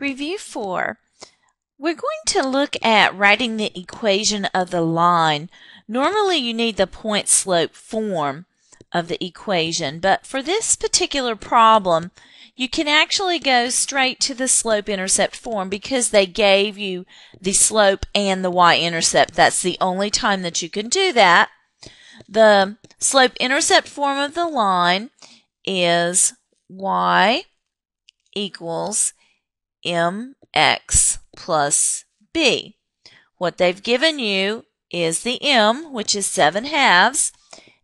Review 4. We're going to look at writing the equation of the line. Normally you need the point-slope form of the equation, but for this particular problem, you can actually go straight to the slope-intercept form because they gave you the slope and the y-intercept. That's the only time that you can do that. The slope-intercept form of the line is y equals mx plus b. What they've given you is the m, which is 7/2,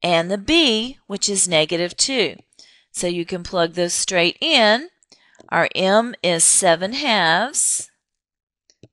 and the b, which is -2. So you can plug those straight in. Our m is 7/2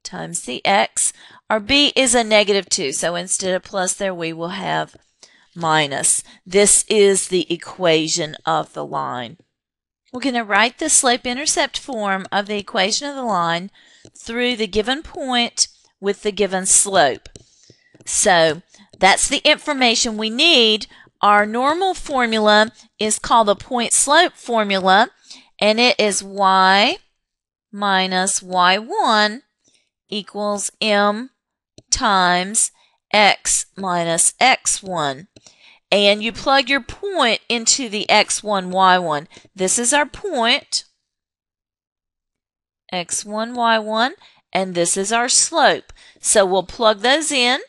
times the x. Our b is a -2, so instead of plus there, we will have minus. This is the equation of the line. We're going to write the slope-intercept form of the equation of the line through the given point with the given slope. So that's the information we need. Our normal formula is called the point-slope formula, and it is y minus y1 equals m times x minus x1. And you plug your point into the x1, y1. This is our point, x1, y1, and this is our slope. So we'll plug those in.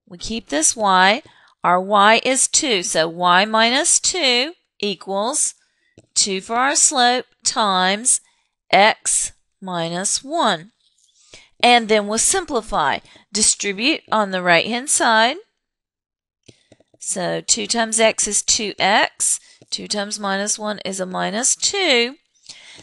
We keep this y. Our y is 2, so y minus 2 equals 2 for our slope times x minus 1. And then we'll simplify. Distribute on the right-hand side. So 2 times x is 2x. 2 times minus 1 is a minus 2.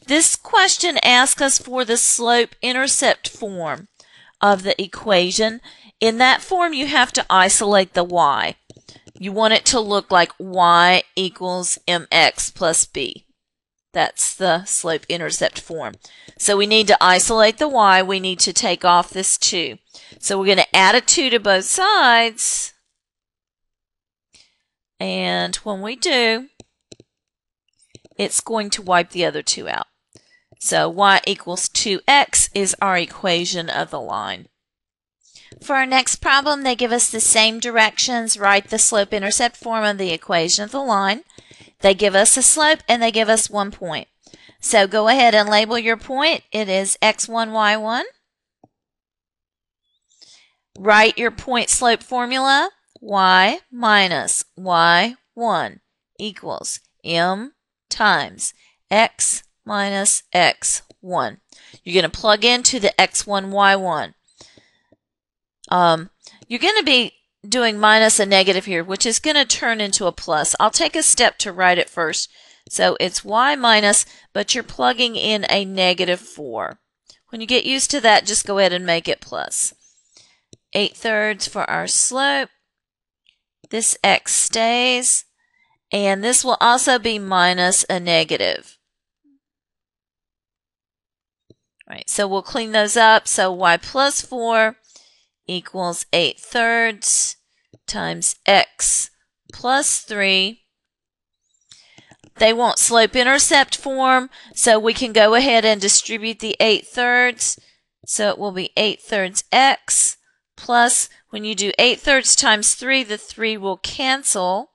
This question asks us for the slope-intercept form of the equation. In that form, you have to isolate the y. You want it to look like y equals mx plus b. That's the slope-intercept form. So we need to isolate the y. We need to take off this 2. So we're going to add a 2 to both sides. And when we do, it's going to wipe the other 2 out. So y equals 2x is our equation of the line. For our next problem, they give us the same directions. Write the slope-intercept form of the equation of the line. They give us a slope and they give us 1 point. So go ahead and label your point. It is x1, y1. Write your point-slope formula. Y minus y1 equals m times x minus x1. You're going to plug into the x1, y1. You're going to be doing minus a negative here, which is going to turn into a plus. I'll take a step to write it first. So it's y minus, but you're plugging in a -4. When you get used to that, just go ahead and make it plus. 8/3 for our slope. This x stays, and this will also be minus a negative. All right, so we'll clean those up. So y plus 4 equals 8/3 times x plus 3. They want slope-intercept form, so we can go ahead and distribute the 8/3. So it will be 8/3 x plus, when you do 8/3 times 3, the 3 will cancel.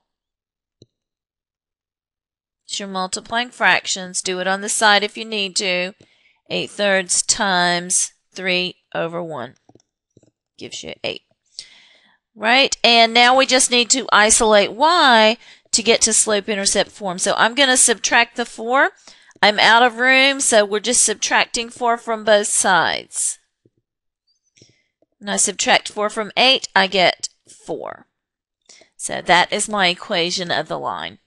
It's your multiplying fractions. Do it on the side if you need to. 8/3 times 3 over 1 gives you 8. Right? And now we just need to isolate y to get to slope-intercept form. So I'm going to subtract the 4. I'm out of room, so we're just subtracting 4 from both sides. When I subtract 4 from 8, I get 4. So that is my equation of the line.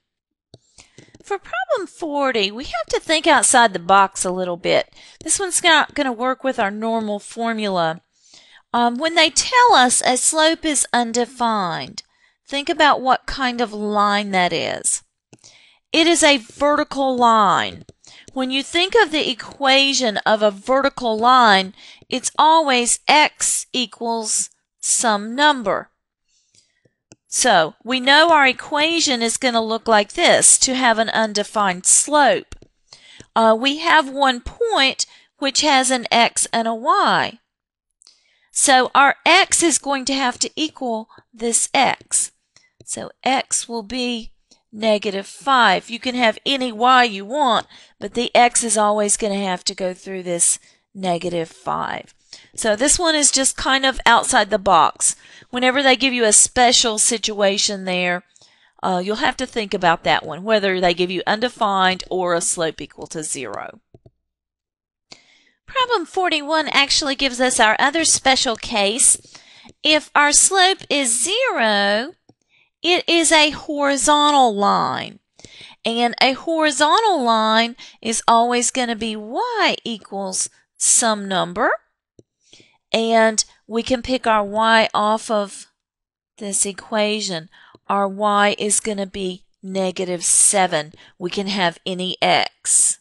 For problem 40, we have to think outside the box a little bit. This one's not going to work with our normal formula. When they tell us a slope is undefined, think about what kind of line that is. It is a vertical line. When you think of the equation of a vertical line, it's always x equals some number. So we know our equation is going to look like this to have an undefined slope. we have one point which has an x and a y. So our x is going to have to equal this x. So x will be -5. You can have any y you want, but the x is always going to have to go through this -5. So this one is just kind of outside the box. Whenever they give you a special situation there, you'll have to think about that one, whether they give you undefined or a slope equal to 0. Problem 41 actually gives us our other special case. If our slope is 0, it is a horizontal line. And a horizontal line is always going to be y equals some number. And we can pick our y off of this equation. Our y is going to be -7. We can have any x.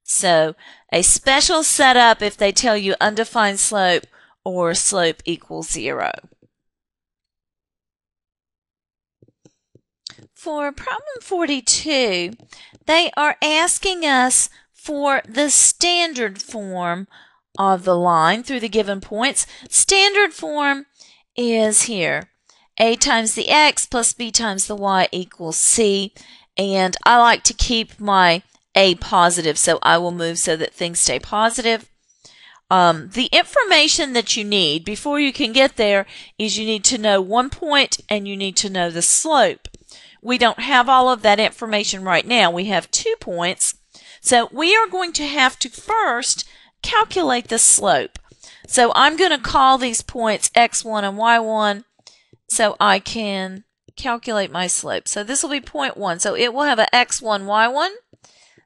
So a special setup if they tell you undefined slope or slope equals 0. For problem 42, they are asking us for the standard form of the line through the given points. Standard form is here. A times the x plus b times the y equals c. And I like to keep my a positive, so I will move so that things stay positive. The information that you need before you can get there is you need to know one point and you need to know the slope. We don't have all of that information right now. We have 2 points. So we are going to have to first calculate the slope. So I'm going to call these points x1 and y1 so I can calculate my slope. So this will be point 1. So it will have a x1, y1.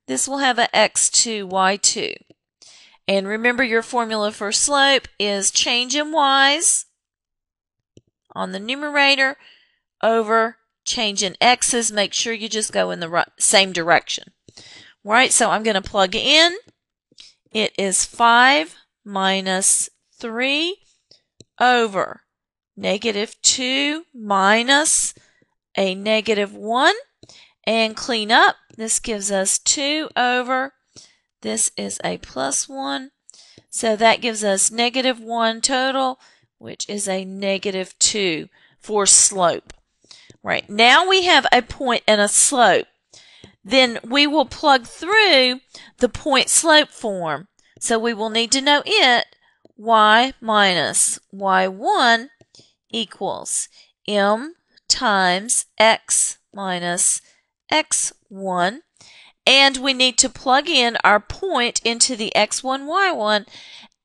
This will have a x2, y2. And remember your formula for slope is change in y's on the numerator over change in x's. Make sure you just go in the same direction. All right, so I'm going to plug in. It is 5 minus 3 over -2 minus a -1. And clean up. This gives us 2 over. This is a +1. So that gives us -1 total, which is a -2 for slope. Right, now we have a point and a slope. Then we will plug through the point slope form. So we will need to know it, y minus y1 equals m times x minus x1. And we need to plug in our point into the x1, y1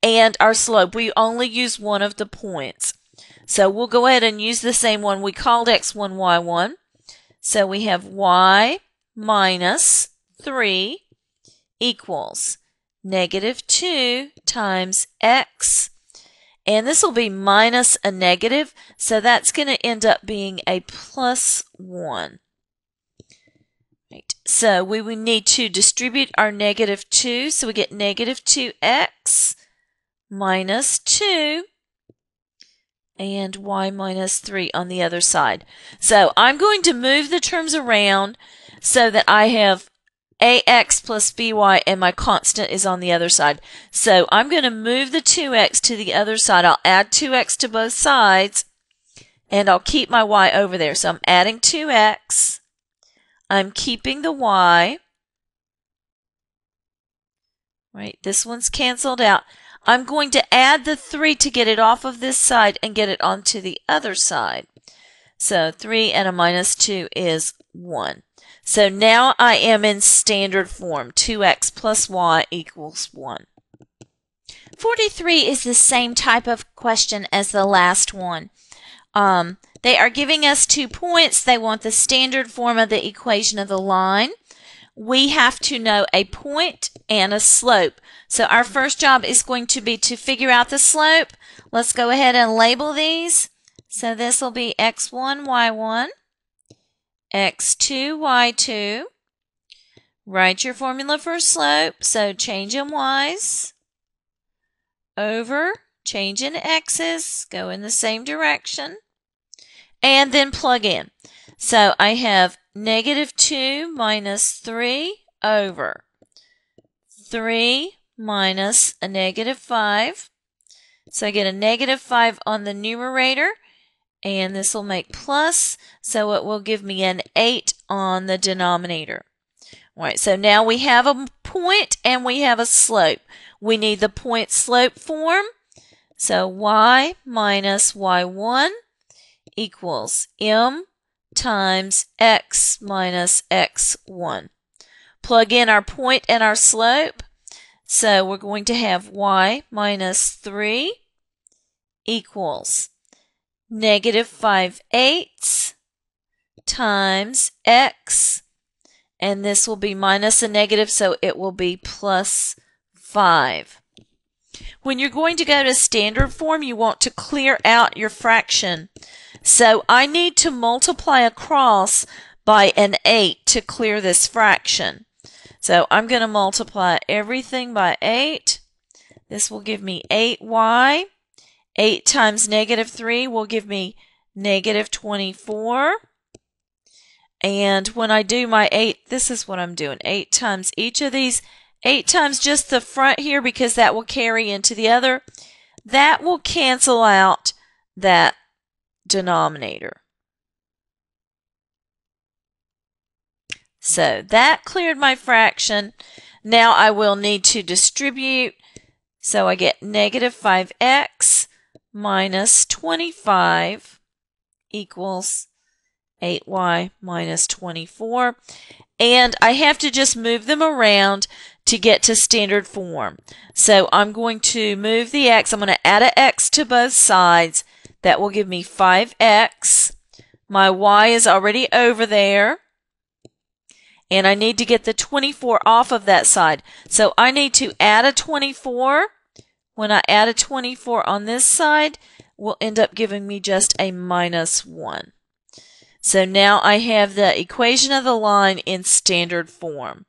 and our slope. We only use one of the points. So we'll go ahead and use the same one we called x1, y1. So we have y minus 3 equals -2 times x. And this will be minus a negative. So that's going to end up being a +1. Right. So we would need to distribute our -2. So we get -2x minus 2 and y minus 3 on the other side. So I'm going to move the terms around so that I have ax plus by and my constant is on the other side. So I'm going to move the 2x to the other side. I'll add 2x to both sides and I'll keep my y over there. So I'm adding 2x. I'm keeping the y. Right, this one's canceled out. I'm going to add the 3 to get it off of this side and get it onto the other side. So 3 and a -2 is 1. So now I am in standard form. 2x plus y equals 1. 43 is the same type of question as the last one. They are giving us 2 points. They want the standard form of the equation of the line. We have to know a point and a slope. So our first job is going to be to figure out the slope. Let's go ahead and label these. So this will be x1, y1, x2, y2. Write your formula for slope. So change in y's over change in x's. Go in the same direction. And then plug in. So I have negative 2 minus 3 over 3 minus a negative 5. So I get a negative 5 on the numerator, and this will make plus, so it will give me an 8 on the denominator. All right, so now we have a point and we have a slope. We need the point slope form. So y minus y1 equals m times x minus x1. Plug in our point and our slope. So we're going to have y minus 3 equals negative 5/8 times x, and this will be minus a negative, so it will be plus 5. When you're going to go to standard form, you want to clear out your fraction. So I need to multiply across by an 8 to clear this fraction. So I'm going to multiply everything by 8. This will give me 8y. 8 times negative 3 will give me negative 24. And when I do my 8, this is what I'm doing. 8 times each of these. 8 times just the front here, because that will carry into the other. That will cancel out that denominator. So that cleared my fraction. Now I will need to distribute. So I get negative 5x minus 25 equals 8y minus 24. And I have to just move them around to get to standard form. So I'm going to move the x. I'm going to add an x to both sides. That will give me 5x. My y is already over there. And I need to get the 24 off of that side. So I need to add a 24. When I add a 24 on this side, will end up giving me just a minus 1. So now I have the equation of the line in standard form.